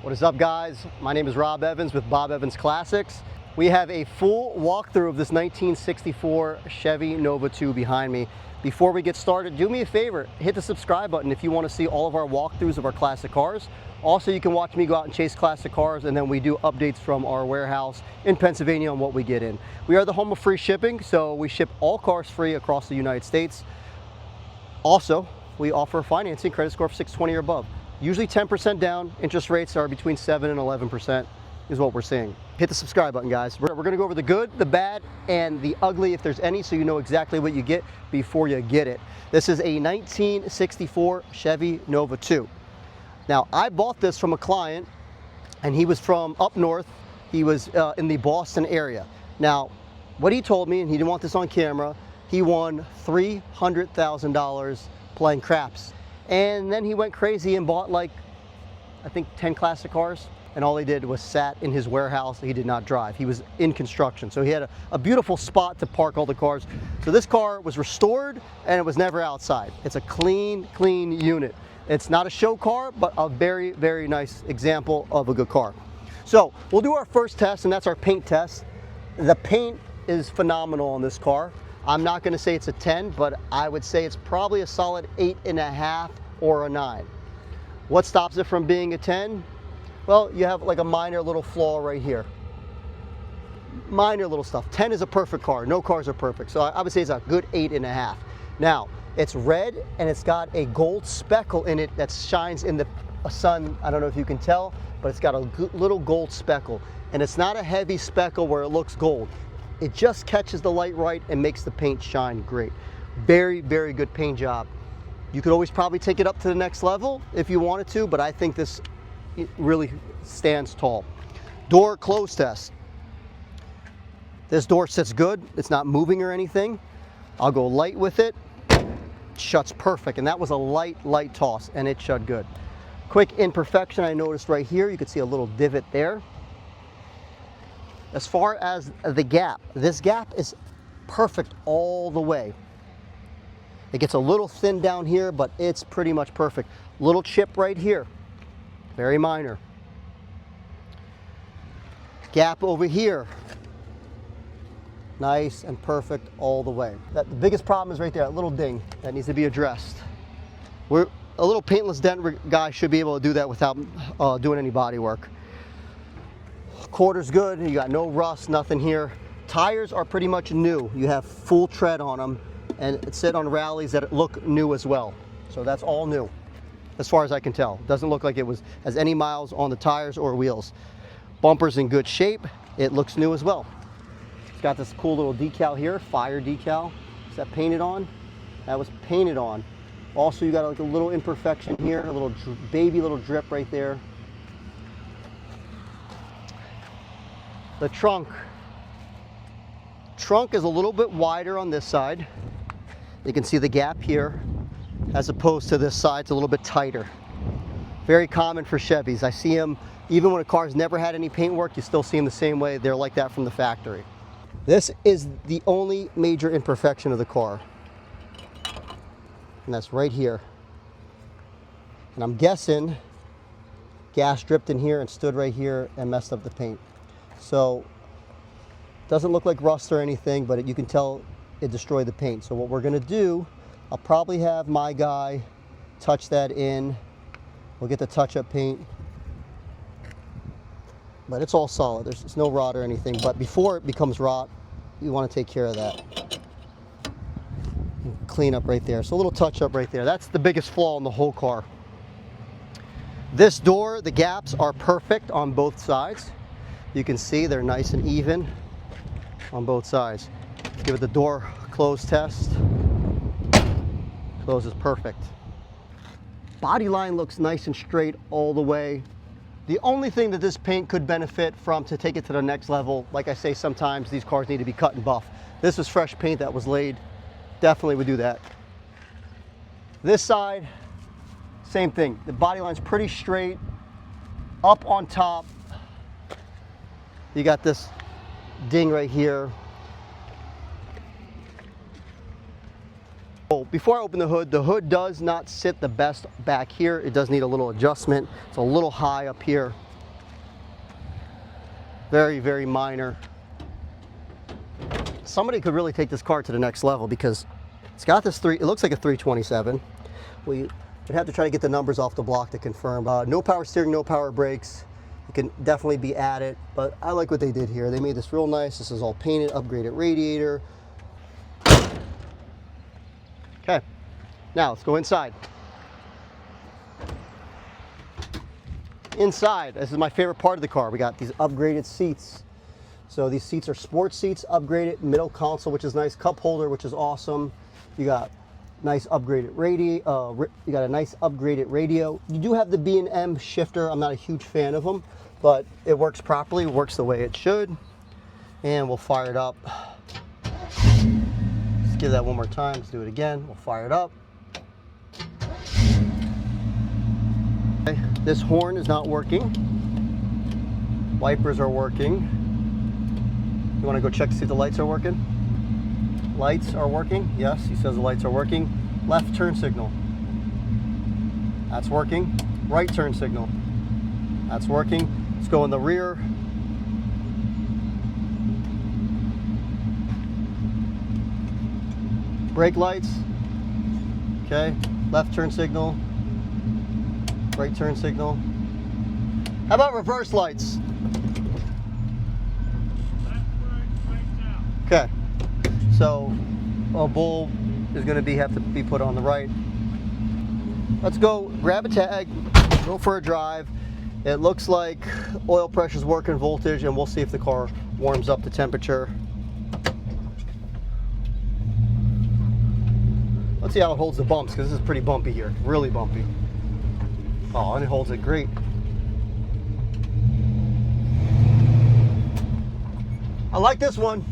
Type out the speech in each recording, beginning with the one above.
What is up, guys? My name is Rob Evans with Bob Evans Classics. We have a full walkthrough of this 1964 Chevy Nova 2 behind me. Before we get started, do me a favor, hit the subscribe button if you want to see all of our walkthroughs of our classic cars. Also, you can watch me go out and chase classic cars, and then we do updates from our warehouse in Pennsylvania on what we get in. We are the home of free shipping, so we ship all cars free across the United States. Also, we offer financing, credit score of 620 or above. Usually 10% down, interest rates are between 7 and 11% is what we're seeing. Hit the subscribe button, guys. We're gonna go over the good, the bad, and the ugly if there's any, so you know exactly what you get before you get it. This is a 1964 Chevy Nova 2. Now, I bought this from a client, and he was from up north. He was in the Boston area. Now, what he told me, and he didn't want this on camera, he won $300,000 playing craps. And then he went crazy and bought like, I think 10 classic cars, and all he did was sat in his warehouse. He did not drive. He was in construction. So he had a beautiful spot to park all the cars. So this car was restored and it was never outside. It's a clean unit. It's not a show car, but a very, very nice example of a good car. So we'll do our first test, and that's our paint test. The paint is phenomenal on this car. I'm not gonna say it's a 10, but I would say it's probably a solid 8.5 or a 9. What stops it from being a 10? Well, you have like a minor little flaw right here. Minor little stuff. 10 is a perfect car. No cars are perfect. So I would say it's a good 8.5. Now, it's red and it's got a gold speckle in it that shines in the sun. I don't know if you can tell, but it's got a little gold speckle. And it's not a heavy speckle where it looks gold. It just catches the light right and makes the paint shine great. Very, very good paint job. You could always probably take it up to the next level if you wanted to, but I think this really stands tall. Door close test. This door sits good. It's not moving or anything. I'll go light with it. Shuts perfect, and that was a light toss, and it shut good. Quick imperfection I noticed right here. You can see a little divot there. As far as the gap, this gap is perfect all the way. It gets a little thin down here, but it's pretty much perfect. Little chip right here, very minor. Gap over here, nice and perfect all the way. The biggest problem is right there, that little ding that needs to be addressed. A little paintless dent guy should be able to do that without doing any body work. Quarter's good, you got no rust, nothing here. Tires are pretty much new. You have full tread on them, and it sit on rallies that look new as well. So that's all new, as far as I can tell. Doesn't look like it has any miles on the tires or wheels. Bumper's in good shape. It looks new as well. It's got this cool little decal here, fire decal. Is that painted on? That was painted on. Also, you got like a little imperfection here, a little baby little drip right there. The trunk is a little bit wider on this side. You can see the gap here, as opposed to this side, it's a little bit tighter. Very common for Chevys. I see them, even when a car's never had any paint work, you still see them the same way. They're like that from the factory. This is the only major imperfection of the car, and that's right here. And I'm guessing gas dripped in here and stood right here and messed up the paint. So, doesn't look like rust or anything, but you can tell it destroyed the paint. So what we're gonna do, I'll probably have my guy touch that in. We'll get the touch-up paint. But it's all solid, there's no rot or anything. But before it becomes rot, you wanna take care of that. Clean up right there, so a little touch-up right there. That's the biggest flaw in the whole car. This door, the gaps are perfect on both sides. You can see they're nice and even on both sides. Let's give it the door close test. Closes perfect. Body line looks nice and straight all the way. The only thing that this paint could benefit from to take it to the next level, like I say, sometimes these cars need to be cut and buff. This is fresh paint that was laid. Definitely would do that. This side, same thing. The body line's pretty straight. Up on top, you got this ding right here. Before I open the hood does not sit the best back here. It does need a little adjustment. It's a little high up here. Very, very minor. Somebody could really take this car to the next level because it's got this it looks like a 327. We would have to try to get the numbers off the block to confirm. No power steering, no power brakes. It can definitely be added, but I like what they did here. They made this real nice. This is all painted, upgraded radiator. Okay, now let's go inside. Inside, this is my favorite part of the car. We got these upgraded seats. So these seats are sports seats, upgraded, middle console, which is nice, cup holder, which is awesome. You got nice upgraded radio. You got a nice upgraded radio. You do have the B&M shifter. I'm not a huge fan of them, but it works properly. It works the way it should. And we'll fire it up. Let's give that one more time. Let's do it again. We'll fire it up. Okay. This horn is not working. Wipers are working. You want to go check to see if the lights are working? Lights are working. Yes, he says the lights are working. Left turn signal. That's working. Right turn signal. That's working. Let's go in the rear. Brake lights. Okay. Left turn signal. Right turn signal. How about reverse lights? Okay. So a bulb is going to have to be put on the right. Let's go grab a tag, go for a drive. It looks like oil pressure is working, voltage, and we'll see if the car warms up to temperature. Let's see how it holds the bumps, because this is pretty bumpy here, really bumpy. Oh, and it holds it great. I like this one.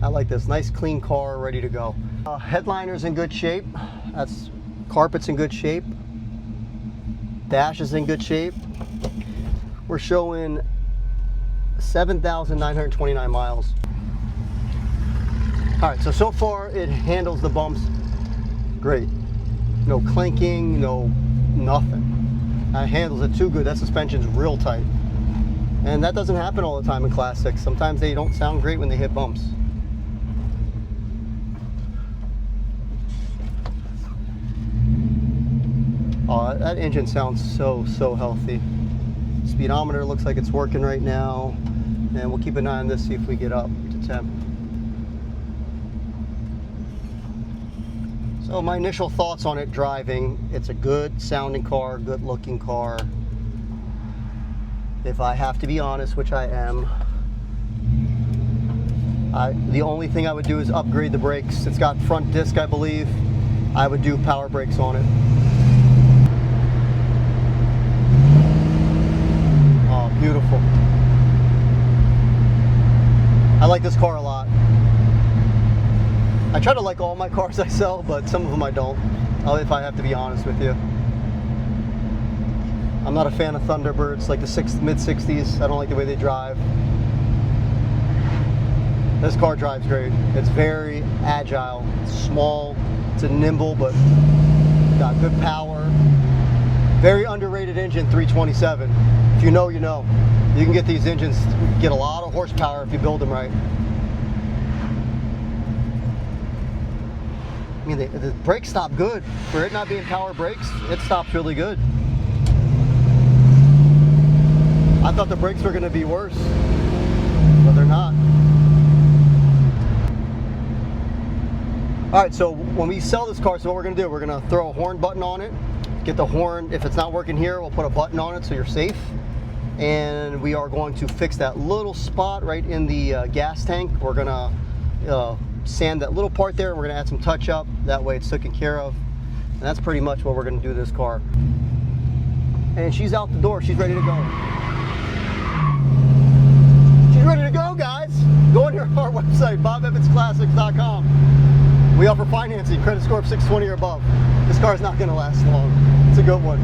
I like this. Nice clean car, ready to go. Headliner's in good shape. Carpet's in good shape. Dash is in good shape. We're showing 7,929 miles. All right, so far it handles the bumps great. No clinking, nothing. It handles it too good. That suspension's real tight. And that doesn't happen all the time in classics. Sometimes they don't sound great when they hit bumps. Oh, that engine sounds so healthy. Speedometer looks like it's working right now. And we'll keep an eye on this, see if we get up to temp. So my initial thoughts on it driving, it's a good sounding car, good looking car. If I have to be honest, which I am, the only thing I would do is upgrade the brakes. It's got front disc, I believe. I would do power brakes on it. Oh, beautiful. I like this car a lot. I try to like all my cars I sell, but some of them I don't, if I have to be honest with you. I'm not a fan of Thunderbirds, like the mid-60s. I don't like the way they drive. This car drives great. It's very agile. It's small, it's nimble, but got good power. Very underrated engine, 327. If you know, you know. You can get these engines, get a lot of horsepower if you build them right. I mean, the brakes stop good. For it not being power brakes, it stops really good. I thought the brakes were going to be worse, but they're not. All right, so when we sell this car, so what we're going to do, we're going to throw a horn button on it, get the horn. If it's not working here, we'll put a button on it so you're safe. And we are going to fix that little spot right in the gas tank. We're going to sand that little part there, and we're going to add some touch up. That way it's taken care of. And that's pretty much what we're going to do to this car. And she's out the door. She's ready to go. She's ready to go, guys. Go on our website, BobEvansClassics.com. We offer financing, credit score of 620 or above. This car is not going to last long. It's a good one.